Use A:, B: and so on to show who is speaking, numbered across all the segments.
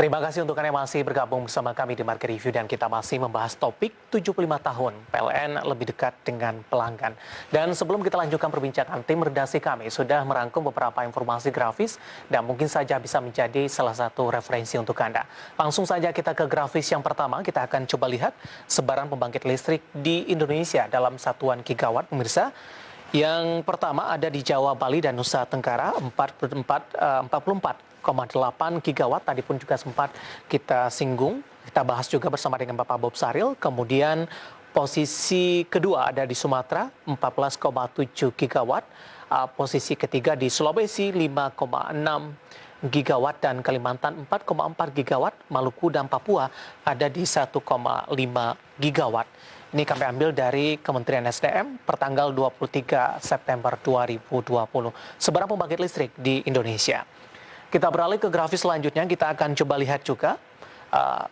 A: Terima kasih untuk Anda yang masih bergabung bersama kami di Market Review dan kita masih membahas topik 75 tahun PLN lebih dekat dengan pelanggan. Dan sebelum kita lanjutkan perbincangan, tim redaksi kami sudah merangkum beberapa informasi grafis dan mungkin saja bisa menjadi salah satu referensi untuk Anda. Langsung saja kita ke grafis yang pertama, kita akan coba lihat sebaran pembangkit listrik di Indonesia dalam satuan gigawatt, pemirsa. Yang pertama ada di Jawa, Bali, dan Nusa Tenggara, 44,8 gigawatt. Tadi pun juga sempat kita singgung, kita bahas juga bersama dengan Bapak Bob Saril. Kemudian posisi kedua ada di Sumatera, 14,7 gigawatt. Posisi ketiga di Sulawesi, 5,6 gigawatt, dan Kalimantan 4,4 gigawatt. Maluku dan Papua ada di 1,5 gigawatt. Ini kami ambil dari Kementerian SDM pertanggal 23 September 2020. Sebaran pembangkit listrik di Indonesia. Kita beralih ke grafis selanjutnya, kita akan coba lihat juga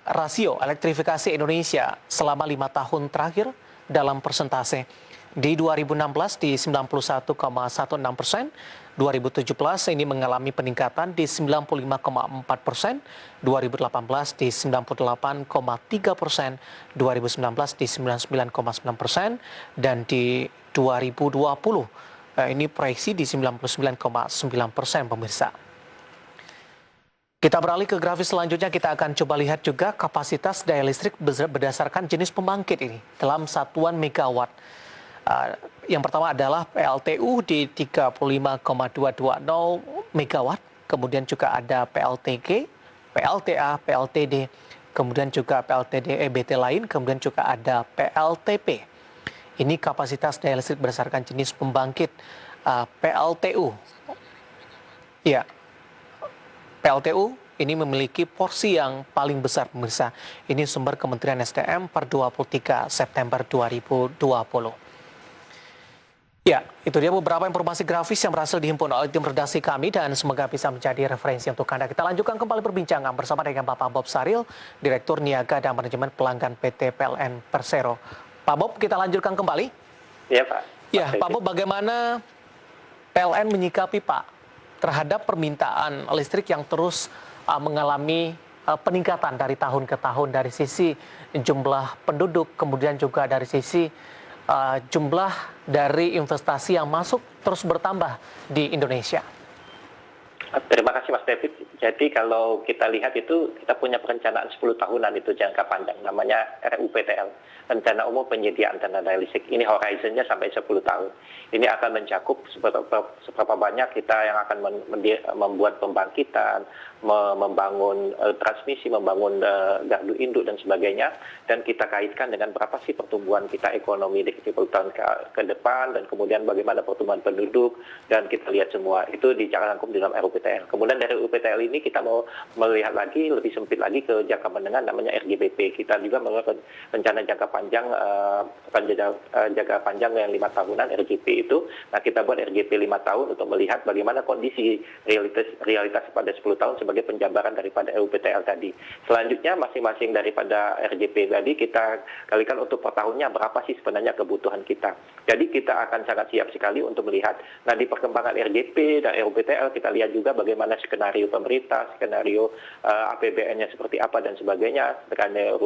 A: rasio elektrifikasi Indonesia selama 5 tahun terakhir dalam persentase. Di 2016 di 91,16%, 2017 ini mengalami peningkatan di 95,4%, 2018 di 98,3%, 2019 di 99,9%, dan di 2020 ini proyeksi di 99,9%, pemirsa. Kita beralih ke grafis selanjutnya, kita akan coba lihat juga kapasitas daya listrik berdasarkan jenis pembangkit ini dalam satuan megawatt. Yang pertama adalah PLTU di 35,220 megawatt, kemudian juga ada PLTG, PLTA, PLTD, kemudian juga PLTD EBT lain, kemudian juga ada PLTP. Ini kapasitas daya listrik berdasarkan jenis pembangkit PLTU. Ya, PLTU ini memiliki porsi yang paling besar, pemirsa. Ini sumber Kementerian SDM per 23 September 2020. Ya, itu dia beberapa informasi grafis yang berhasil dihimpun oleh tim redaksi kami dan semoga bisa menjadi referensi untuk Anda. Kita lanjutkan kembali perbincangan bersama dengan Bapak Bob Saril, Direktur Niaga dan Manajemen Pelanggan PT PLN Persero. Pak Bob, kita lanjutkan kembali.
B: Iya, Pak.
A: Ya, Pak Bob, bagaimana PLN menyikapi, Pak, terhadap permintaan listrik yang terus mengalami peningkatan dari tahun ke tahun dari sisi jumlah penduduk, kemudian juga dari sisi jumlah dari investasi yang masuk terus bertambah di Indonesia.
B: Terima kasih Mas David. Jadi kalau kita lihat itu kita punya perencanaan 10 tahunan itu jangka panjang namanya RUPTL, Rencana Umum Penyediaan Tenaga Daya Listrik. Ini horizonnya sampai 10 tahun. Ini akan mencakup seberapa banyak kita yang akan membuat pembangkitan, membangun transmisi, membangun gardu induk dan sebagainya, dan kita kaitkan dengan berapa sih pertumbuhan kita ekonomi di 10 tahun ke depan, dan kemudian bagaimana pertumbuhan penduduk, dan kita lihat semua itu dicanangkan di dalam RUPTL. Kemudian dari RUPTL ini kita mau melihat lagi lebih sempit lagi ke jangka menengah namanya RGBP. Kita juga melakukan rencana jangka panjang yang 5 tahunan RGP itu. Nah, kita buat RGP 5 tahun untuk melihat bagaimana kondisi realitas pada 10 tahun sebagai penjabaran daripada RUPTL tadi. Selanjutnya masing-masing daripada RGP tadi kita kalikan untuk per tahunnya berapa sih sebenarnya kebutuhan kita. Jadi kita akan sangat siap sekali untuk melihat. Nah, di perkembangan RGP dan RUPTL kita lihat juga bagaimana skenario pemerintah, skenario APBN-nya seperti apa dan sebagainya, skenario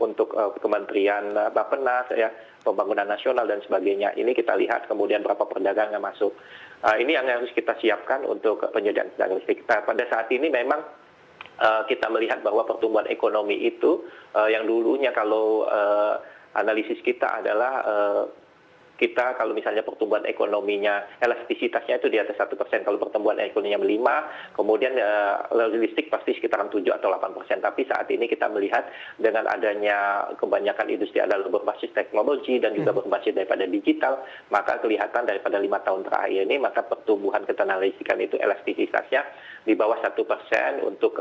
B: untuk Kementerian Bappenas, ya, Pembangunan Nasional dan sebagainya. Ini kita lihat kemudian berapa perdagangan yang masuk. Ini yang harus kita siapkan untuk penyediaan tenaga listrik. Pada saat ini memang kita melihat bahwa pertumbuhan ekonomi itu yang dulunya kalau analisis kita adalah kita kalau misalnya pertumbuhan ekonominya, elastisitasnya itu di atas 1%, kalau pertumbuhan ekonominya 5, kemudian logistik pasti sekitaran 7 atau 8%. Tapi saat ini kita melihat dengan adanya kebanyakan industri adalah berbasis teknologi dan juga berbasis daripada digital, maka kelihatan daripada 5 tahun terakhir ini, maka pertumbuhan ketenagalistikan itu elastisitasnya di bawah 1% untuk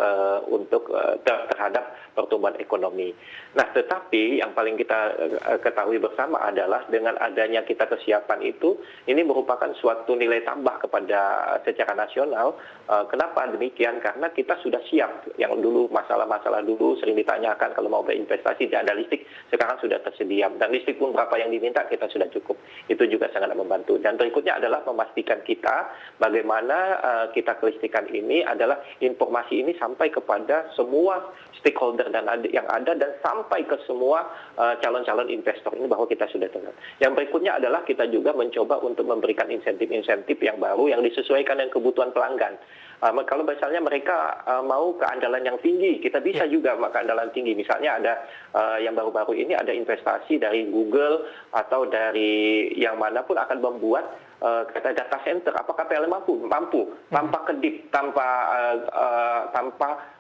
B: terhadap pertumbuhan ekonomi. Nah, tetapi yang paling kita ketahui bersama adalah dengan adanya kita kesiapan itu, ini merupakan suatu nilai tambah kepada secara nasional. Kenapa demikian? Karena kita sudah siap. Yang dulu masalah-masalah dulu sering ditanyakan kalau mau berinvestasi tidak ada listrik, sekarang sudah tersedia. Dan listrik pun berapa yang diminta kita sudah cukup. Itu juga sangat membantu. Dan berikutnya adalah memastikan kita bagaimana kita kelistrikan ini adalah informasi ini sampai kepada semua stakeholder dan yang ada dan sampai ke semua calon-calon investor ini bahwa kita sudah tenang. Yang berikutnya adalah kita juga mencoba untuk memberikan insentif-insentif yang baru yang disesuaikan dengan kebutuhan pelanggan. Kalau misalnya mereka mau keandalan yang tinggi, kita bisa juga keandalan tinggi. Misalnya ada yang baru-baru ini ada investasi dari Google atau dari yang manapun akan membuat kata data center. Apakah PLN mampu tanpa kedip, tanpa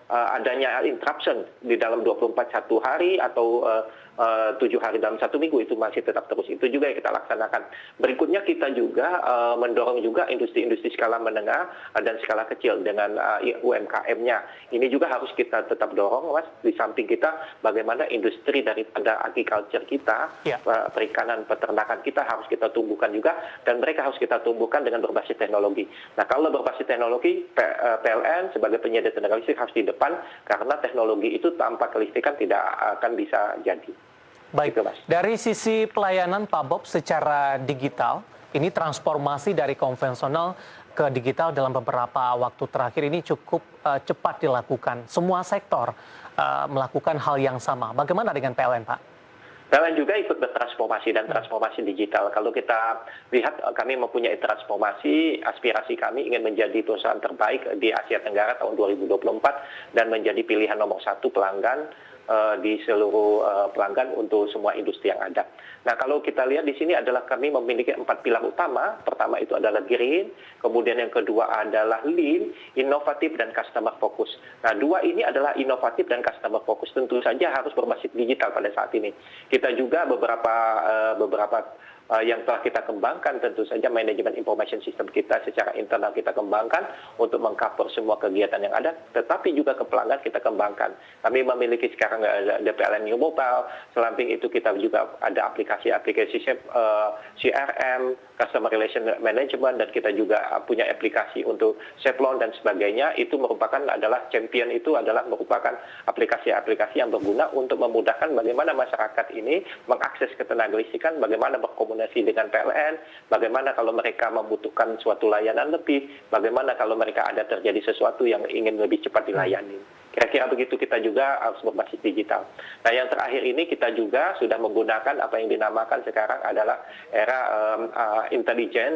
B: adanya interruption di dalam 24 satu hari atau 7 hari dalam 1 minggu itu masih tetap terus. Itu juga yang kita laksanakan. Berikutnya kita juga mendorong juga industri-industri skala menengah dan skala kecil dengan UMKM-nya. Ini juga harus kita tetap dorong, Mas. Di samping kita bagaimana industri daripada agriculture kita, perikanan, peternakan kita harus kita tumbuhkan juga dan mereka harus kita tumbuhkan dengan berbasis teknologi. Nah, kalau berbasis teknologi, PLN sebagai penyedia tenaga listrik harus di depan karena teknologi itu tanpa kelistrikan tidak akan bisa jadi.
A: Baik, dari sisi pelayanan Pak Bob secara digital, ini transformasi dari konvensional ke digital dalam beberapa waktu terakhir ini cukup cepat dilakukan. Semua sektor melakukan hal yang sama. Bagaimana dengan PLN, Pak?
B: PLN juga ikut bertransformasi dan transformasi digital. Kalau kita lihat kami mempunyai transformasi, aspirasi kami ingin menjadi perusahaan terbaik di Asia Tenggara tahun 2024 dan menjadi pilihan nomor 1 pelanggan di seluruh pelanggan untuk semua industri yang ada. Nah, kalau kita lihat di sini adalah kami memiliki 4 pilar utama. Pertama itu adalah green, kemudian yang kedua adalah lean, inovatif, dan customer focus. Nah, 2 ini adalah inovatif dan customer focus tentu saja harus berbasis digital pada saat ini. Kita juga beberapa yang telah kita kembangkan tentu saja manajemen information system kita secara internal kita kembangkan untuk mengcover semua kegiatan yang ada, tetapi juga ke pelanggan kita kembangkan. Kami memiliki sekarang ada PLN New Mobile, selamping itu kita juga ada aplikasi-aplikasi CRM, Customer Relation Management, dan kita juga punya aplikasi untuk Seplon dan sebagainya. Itu adalah champion, itu adalah merupakan aplikasi-aplikasi yang berguna untuk memudahkan bagaimana masyarakat ini mengakses ketenaga listrikan, bagaimana berkomunikasi dengan PLN, bagaimana kalau mereka membutuhkan suatu layanan lebih, bagaimana kalau mereka ada terjadi sesuatu yang ingin lebih cepat dilayani. Kira-kira begitu, kita juga harus berbasis digital. Nah, yang terakhir ini kita juga sudah menggunakan apa yang dinamakan sekarang adalah era intelijen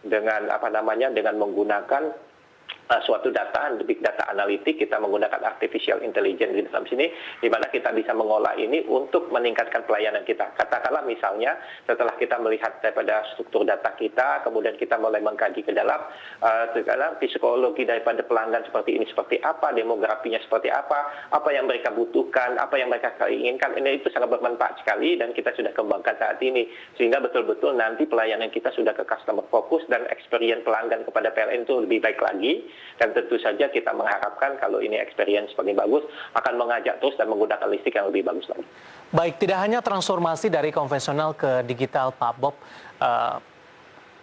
B: dengan menggunakan suatu data, big data analitik, kita menggunakan artificial intelligence di dalam sini, di mana kita bisa mengolah ini untuk meningkatkan pelayanan kita. Katakanlah misalnya setelah kita melihat daripada struktur data kita, kemudian kita mulai mengkaji ke dalam psikologi daripada pelanggan seperti ini, seperti apa, demografinya seperti apa yang mereka butuhkan, apa yang mereka inginkan. Ini itu sangat bermanfaat sekali dan kita sudah kembangkan saat ini. Sehingga betul-betul nanti pelayanan kita sudah ke customer focus dan experience pelanggan kepada PLN itu lebih baik lagi. Dan tentu saja kita mengharapkan kalau ini experience semakin bagus, akan mengajak terus dan menggunakan listrik yang lebih bagus lagi.
A: Baik, tidak hanya transformasi dari konvensional ke digital, Pak Bob,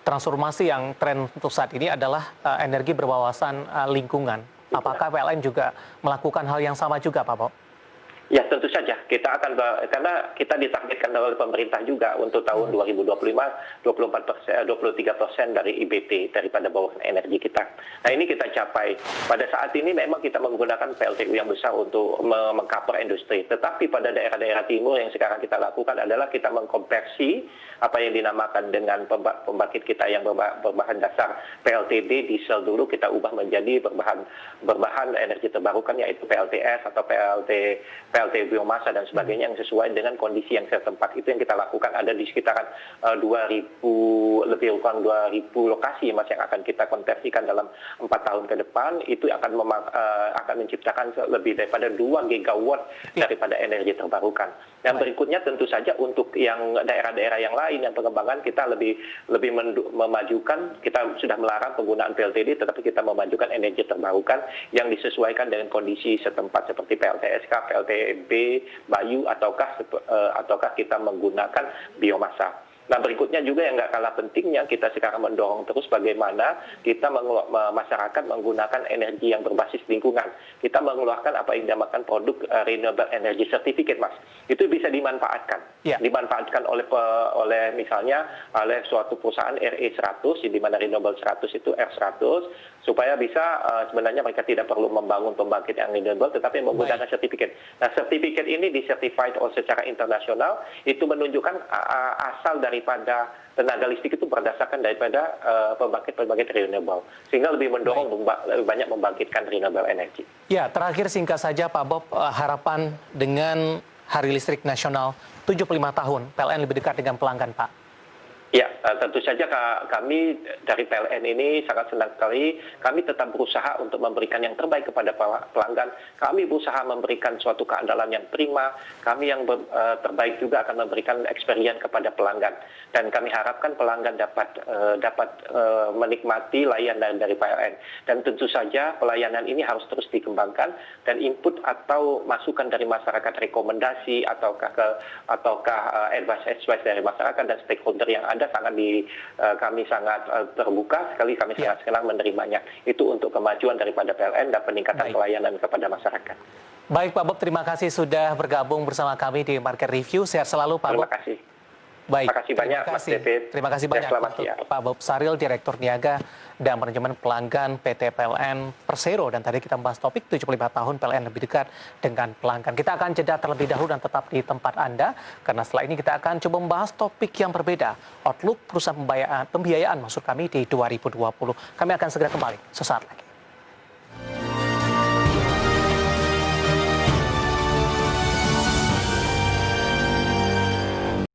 A: transformasi yang tren untuk saat ini adalah energi berwawasan lingkungan. Apakah PLN juga melakukan hal yang sama juga, Pak Bob?
B: Ya, tentu saja kita akan, karena kita ditargetkan oleh pemerintah juga untuk tahun 2025 23% dari IBT daripada bawaan energi kita. Nah, ini kita capai. Pada saat ini memang kita menggunakan PLTU yang besar untuk mengcover industri. Tetapi pada daerah-daerah timur yang sekarang kita lakukan adalah kita mengkonversi apa yang dinamakan dengan pembangkit kita yang berbahan dasar PLTB diesel dulu kita ubah menjadi berbahan energi terbarukan, yaitu PLTS atau PLT biomasa dan sebagainya yang sesuai dengan kondisi yang setempat. Itu yang kita lakukan, ada di sekitaran 2.000 lebih kurang 2.000 lokasi, Mas, yang akan kita konversikan dalam 4 tahun ke depan. Itu akan menciptakan lebih daripada 2 gigawatt daripada energi terbarukan. Dan berikutnya tentu saja untuk yang daerah-daerah yang lain yang pengembangan kita lebih memajukan, kita sudah melarang penggunaan PLTD, tetapi kita memajukan energi terbarukan yang disesuaikan dengan kondisi setempat seperti PLTSK, PLTB, Bayu, ataukah kita menggunakan biomasa. Nah, berikutnya juga yang nggak kalah pentingnya, kita sekarang mendorong terus bagaimana kita masyarakat menggunakan energi yang berbasis lingkungan. Kita mengeluarkan apa yang dinamakan produk renewable energy certificate, Mas. Itu bisa dimanfaatkan. Dimanfaatkan oleh misalnya oleh suatu perusahaan RE100, di mana renewable 100 itu R100, supaya bisa sebenarnya mereka tidak perlu membangun pembangkit yang renewable, tetapi menggunakan sertifikat. Nah, sertifikat ini disertified secara internasional, itu menunjukkan asal daripada tenaga listrik itu berdasarkan daripada pembangkit renewable, sehingga lebih mendorong lebih banyak membangkitkan renewable energy.
A: Ya, terakhir singkat saja Pak Bob, harapan dengan Hari Listrik Nasional 75 tahun, PLN lebih dekat dengan pelanggan, Pak.
B: Ya, tentu saja kami dari PLN ini sangat senang sekali. Kami tetap berusaha untuk memberikan yang terbaik kepada pelanggan. Kami berusaha memberikan suatu keandalan yang prima. Kami yang terbaik juga akan memberikan experience kepada pelanggan. Dan kami harapkan pelanggan dapat menikmati layanan dari PLN. Dan tentu saja pelayanan ini harus terus dikembangkan, dan input atau masukan dari masyarakat, rekomendasi ataukah advice dari masyarakat dan stakeholder yang ada kami sangat terbuka sekali, kami sangat senang menerimanya. Itu untuk kemajuan daripada PLN dan peningkatan pelayanan kepada masyarakat.
A: Baik Pak Bob, terima kasih sudah bergabung bersama kami di Market Review. Sehat selalu Pak Bob.
B: Terima kasih.
A: Baik,
B: terima kasih banyak Mas David.
A: Terima kasih banyak untuk Pak Bob Saril, Direktur Niaga dan Manajemen Pelanggan PT PLN Persero. Dan tadi kita membahas topik 75 tahun PLN lebih dekat dengan pelanggan. Kita akan jeda terlebih dahulu dan tetap di tempat Anda, karena setelah ini kita akan coba membahas topik yang berbeda. Outlook perusahaan pembiayaan maksud kami di 2020. Kami akan segera kembali sesaat lagi.